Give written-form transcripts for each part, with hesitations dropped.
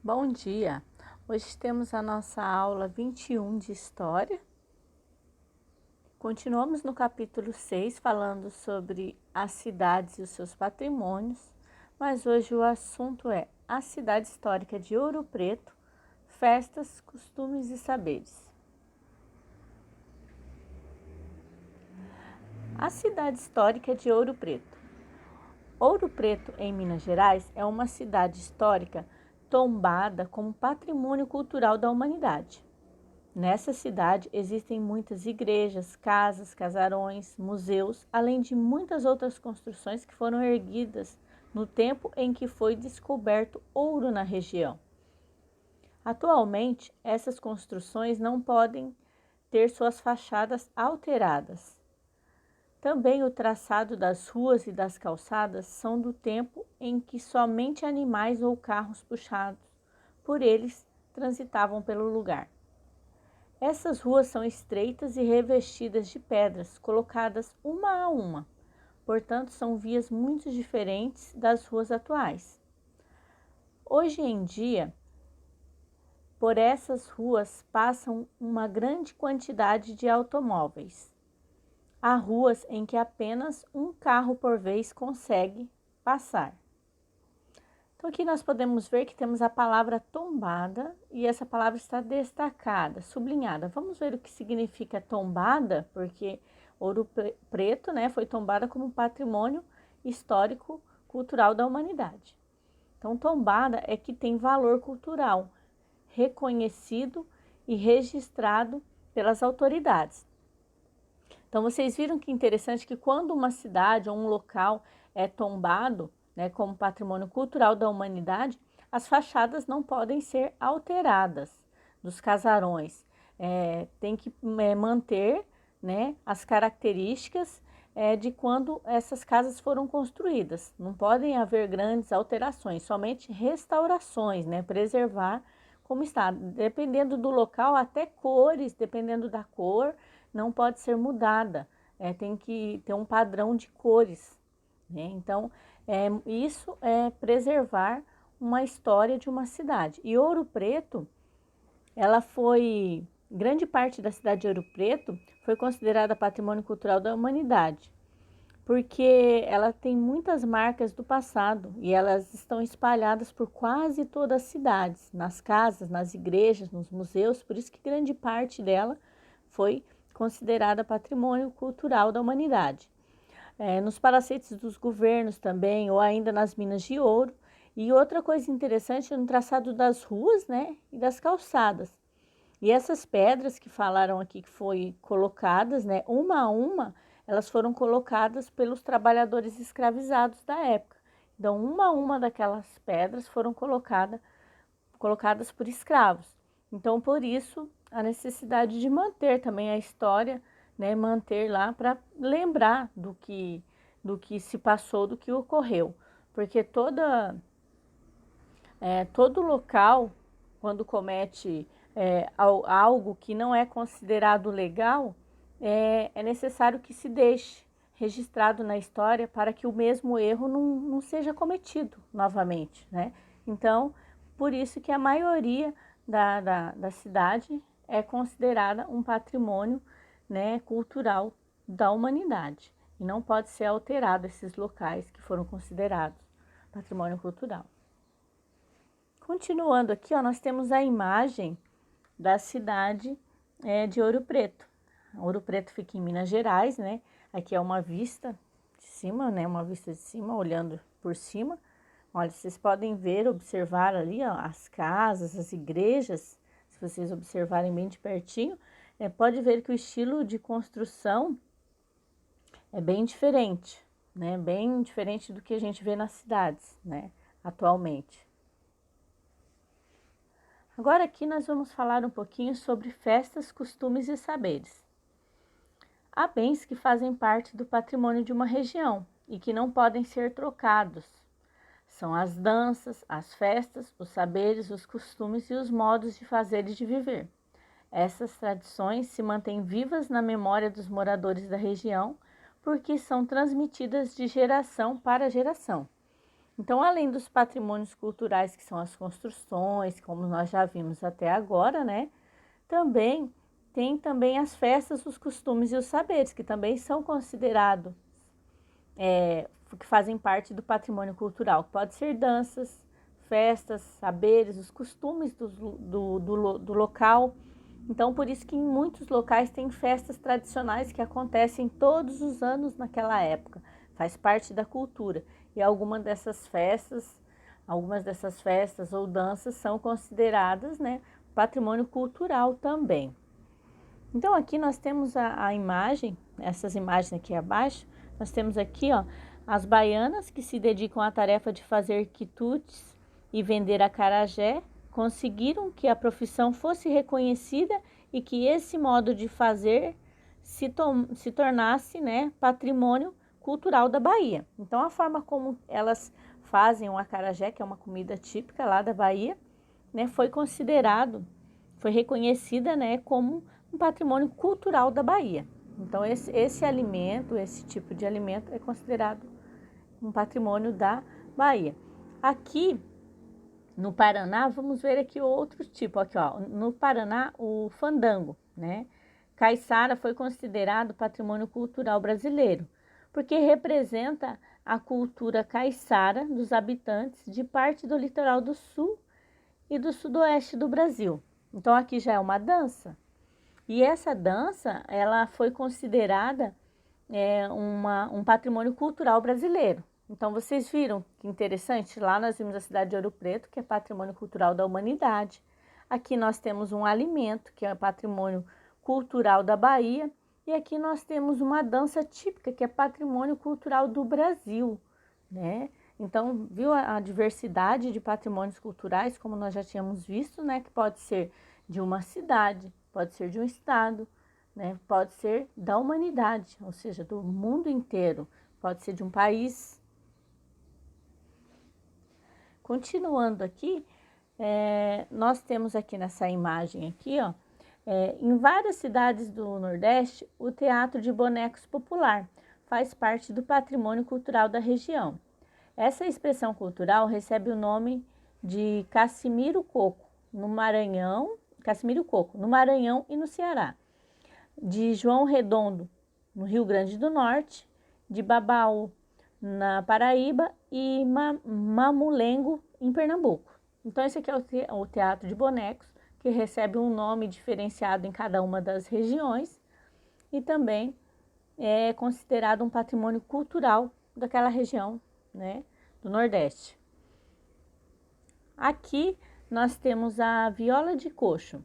Bom dia! Hoje temos a nossa aula 21 de História. Continuamos no capítulo 6, falando sobre as cidades e os seus patrimônios, mas hoje o assunto é a cidade histórica de Ouro Preto, festas, costumes e saberes. A cidade histórica de Ouro Preto. Ouro Preto, em Minas Gerais, é uma cidade histórica tombada como patrimônio cultural da humanidade. Nessa cidade existem muitas igrejas, casas, casarões, museus, além de muitas outras construções que foram erguidas no tempo em que foi descoberto ouro na região. Atualmente, essas construções não podem ter suas fachadas alteradas. Também o traçado das ruas e das calçadas são do tempo em que somente animais ou carros puxados por eles transitavam pelo lugar. Essas ruas são estreitas e revestidas de pedras, colocadas uma a uma. Portanto, são vias muito diferentes das ruas atuais. Hoje em dia, por essas ruas passam uma grande quantidade de automóveis. Há ruas em que apenas um carro por vez consegue passar. Então, aqui nós podemos ver que temos a palavra tombada e essa palavra está destacada, sublinhada. Vamos ver o que significa tombada, porque Ouro Preto, foi tombada como patrimônio histórico cultural da humanidade. Então, tombada é que tem valor cultural, reconhecido e registrado pelas autoridades. Então, vocês viram que interessante que quando uma cidade ou um local é tombado, como patrimônio cultural da humanidade, as fachadas não podem ser alteradas dos casarões. Tem que manter, as características de quando essas casas foram construídas. Não podem haver grandes alterações, somente restaurações, preservar como está. Dependendo do local, até cores, dependendo da cor, não pode ser mudada, tem que ter um padrão de cores, Então, isso é preservar uma história de uma cidade. E Ouro Preto, grande parte da cidade de Ouro Preto foi considerada patrimônio cultural da humanidade, porque ela tem muitas marcas do passado e elas estão espalhadas por quase todas as cidades, nas casas, nas igrejas, nos museus, por isso que grande parte dela foi considerada patrimônio cultural da humanidade. Nos palacetes dos governos também, ou ainda nas minas de ouro. E outra coisa interessante é no traçado das ruas, e das calçadas. E essas pedras que falaram aqui que foi colocadas, uma a uma, elas foram colocadas pelos trabalhadores escravizados da época. Então, uma a uma daquelas pedras foram colocadas por escravos. Então, por isso, a necessidade de manter também a história, manter lá para lembrar do que se passou, do que ocorreu. Porque todo local, quando comete algo que não é considerado legal, é necessário que se deixe registrado na história para que o mesmo erro não seja cometido novamente, Então, por isso que a maioria da cidade é considerada um patrimônio, cultural da humanidade. E não pode ser alterado esses locais que foram considerados patrimônio cultural. Continuando aqui, nós temos a imagem da cidade de Ouro Preto. Ouro Preto fica em Minas Gerais, Aqui é uma vista de cima, uma vista de cima, olhando por cima. Olha, vocês podem ver, observar ali, as casas, as igrejas, se vocês observarem bem de pertinho, pode ver que o estilo de construção é bem diferente, Bem diferente do que a gente vê nas cidades, atualmente. Agora aqui nós vamos falar um pouquinho sobre festas, costumes e saberes. Há bens que fazem parte do patrimônio de uma região e que não podem ser trocados. São as danças, as festas, os saberes, os costumes e os modos de fazer e de viver. Essas tradições se mantêm vivas na memória dos moradores da região porque são transmitidas de geração para geração. Então, além dos patrimônios culturais, que são as construções, como nós já vimos até agora, né? Também tem também as festas, os costumes e os saberes, que também são considerados, que fazem parte do patrimônio cultural. Pode ser danças, festas, saberes, os costumes do local. Então, por isso que em muitos locais tem festas tradicionais que acontecem todos os anos naquela época. Faz parte da cultura. E algumas dessas festas ou danças são consideradas, né, patrimônio cultural também. Então, aqui nós temos a imagem, essas imagens aqui abaixo, nós temos aqui, ó, as baianas que se dedicam à tarefa de fazer quitutes e vender acarajé, conseguiram que a profissão fosse reconhecida e que esse modo de fazer se tornasse, né, patrimônio cultural da Bahia. Então, a forma como elas fazem o acarajé, que é uma comida típica lá da Bahia, né, foi reconhecida, né, como um patrimônio cultural da Bahia. Então, esse alimento, esse tipo de alimento é considerado um patrimônio da Bahia. Aqui no Paraná, vamos ver aqui outro tipo, aqui ó, no Paraná o fandango, né? Caiçara foi considerado patrimônio cultural brasileiro, porque representa a cultura caiçara dos habitantes de parte do litoral do sul e do sudoeste do Brasil. Então aqui já é uma dança. E essa dança, ela foi considerada um patrimônio cultural brasileiro. Então, vocês viram que interessante? Lá nós vimos a cidade de Ouro Preto, que é patrimônio cultural da humanidade. Aqui nós temos um alimento, que é patrimônio cultural da Bahia. E aqui nós temos uma dança típica, que é patrimônio cultural do Brasil, né? Então, viu a diversidade de patrimônios culturais, como nós já tínhamos visto, né? Que pode ser de uma cidade, pode ser de um estado, né? Pode ser da humanidade, ou seja, do mundo inteiro, pode ser de um país. Continuando aqui, nós temos aqui nessa imagem aqui, ó, em várias cidades do Nordeste, o teatro de bonecos popular faz parte do patrimônio cultural da região. Essa expressão cultural recebe o nome de Cassimiro Coco, no Maranhão, e no Ceará, de João Redondo, no Rio Grande do Norte, de Babaú, na Paraíba, e Mamulengo, em Pernambuco. Então, esse aqui é o teatro de bonecos, que recebe um nome diferenciado em cada uma das regiões e também é considerado um patrimônio cultural daquela região, né, do Nordeste. Aqui nós temos a viola de coxo.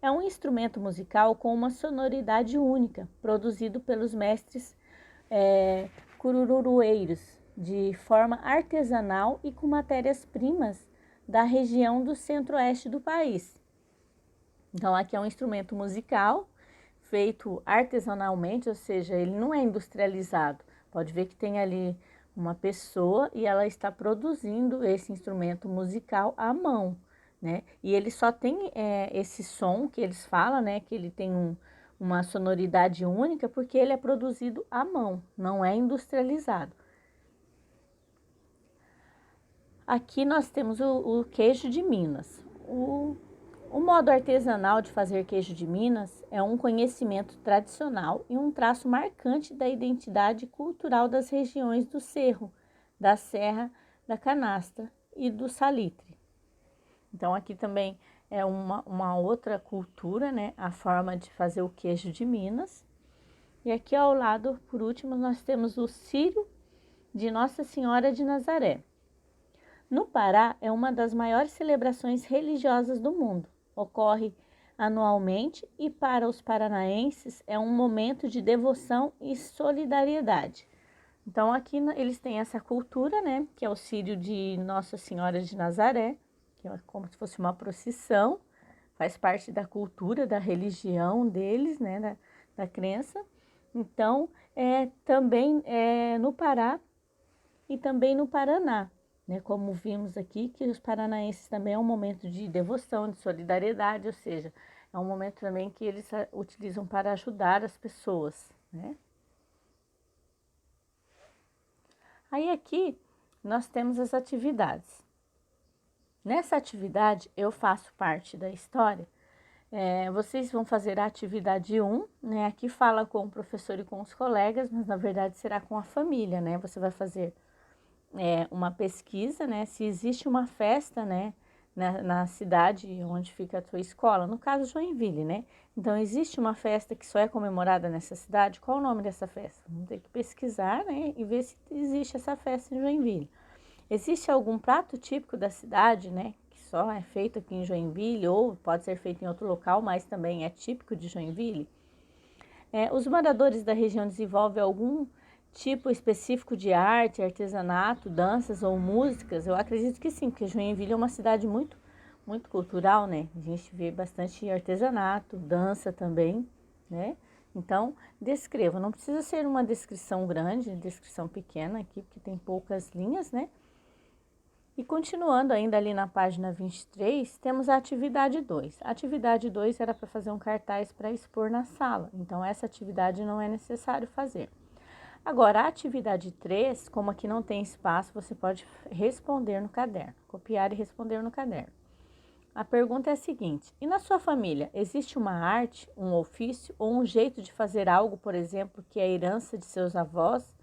É um instrumento musical com uma sonoridade única, produzido pelos mestres cururueiros, de forma artesanal e com matérias-primas da região do centro-oeste do país. Então, aqui é um instrumento musical feito artesanalmente, ou seja, ele não é industrializado. Pode ver que tem ali uma pessoa e ela está produzindo esse instrumento musical à mão, né? E ele só tem esse som que eles falam, né? Que ele tem uma sonoridade única porque ele é produzido à mão, não é industrializado. Aqui nós temos o queijo de Minas. O modo artesanal de fazer queijo de Minas é um conhecimento tradicional e um traço marcante da identidade cultural das regiões do Cerro, da Serra, da Canastra e do Salitre. Então, aqui também é uma outra cultura, né? A forma de fazer o queijo de Minas. E aqui ao lado, por último, nós temos o Círio de Nossa Senhora de Nazaré. No Pará, é uma das maiores celebrações religiosas do mundo. Ocorre anualmente e para os paranaenses é um momento de devoção e solidariedade. Então aqui eles têm essa cultura, né, que é o Círio de Nossa Senhora de Nazaré, que é como se fosse uma procissão, faz parte da cultura, da religião deles, né, da crença. Então, também no Pará e também no Paraná, né, como vimos aqui, que os paranaenses também é um momento de devoção, de solidariedade, ou seja, é um momento também que eles utilizam para ajudar as pessoas, né? Aí aqui nós temos as atividades. Nessa atividade, eu faço parte da história. Vocês vão fazer a atividade 1, né? Aqui fala com o professor e com os colegas, mas na verdade será com a família, né? Você vai fazer uma pesquisa, né? Se existe uma festa, né? Na cidade onde fica a tua escola, no caso Joinville, né? Então, existe uma festa que só é comemorada nessa cidade, qual o nome dessa festa? Vamos ter que pesquisar, né? E ver se existe essa festa em Joinville. Existe algum prato típico da cidade, né? Que só é feito aqui em Joinville, ou pode ser feito em outro local, mas também é típico de Joinville? Os moradores da região desenvolvem algum tipo específico de arte, artesanato, danças ou músicas? Eu acredito que sim, porque Joinville é uma cidade muito cultural, né? A gente vê bastante artesanato, dança também, né? Então, descreva. Não precisa ser uma descrição grande, descrição pequena aqui, porque tem poucas linhas, né? E continuando ainda ali na página 23, temos a atividade 2. A atividade 2 era para fazer um cartaz para expor na sala, então essa atividade não é necessário fazer. Agora, a atividade 3, como aqui não tem espaço, você pode responder no caderno, copiar e responder no caderno. A pergunta é a seguinte: e na sua família, existe uma arte, um ofício ou um jeito de fazer algo, por exemplo, que é a herança de seus avós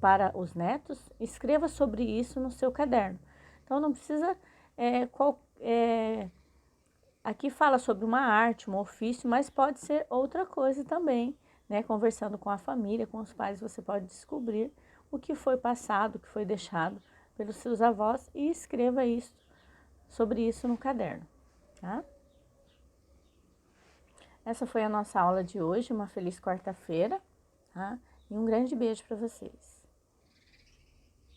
para os netos? Escreva sobre isso no seu caderno. Então, não precisa... aqui fala sobre uma arte, um ofício, mas pode ser outra coisa também, né? Conversando com a família, com os pais, você pode descobrir o que foi passado, o que foi deixado pelos seus avós e escreva sobre isso no caderno, tá? Essa foi a nossa aula de hoje, uma feliz quarta-feira, tá? E um grande beijo para vocês.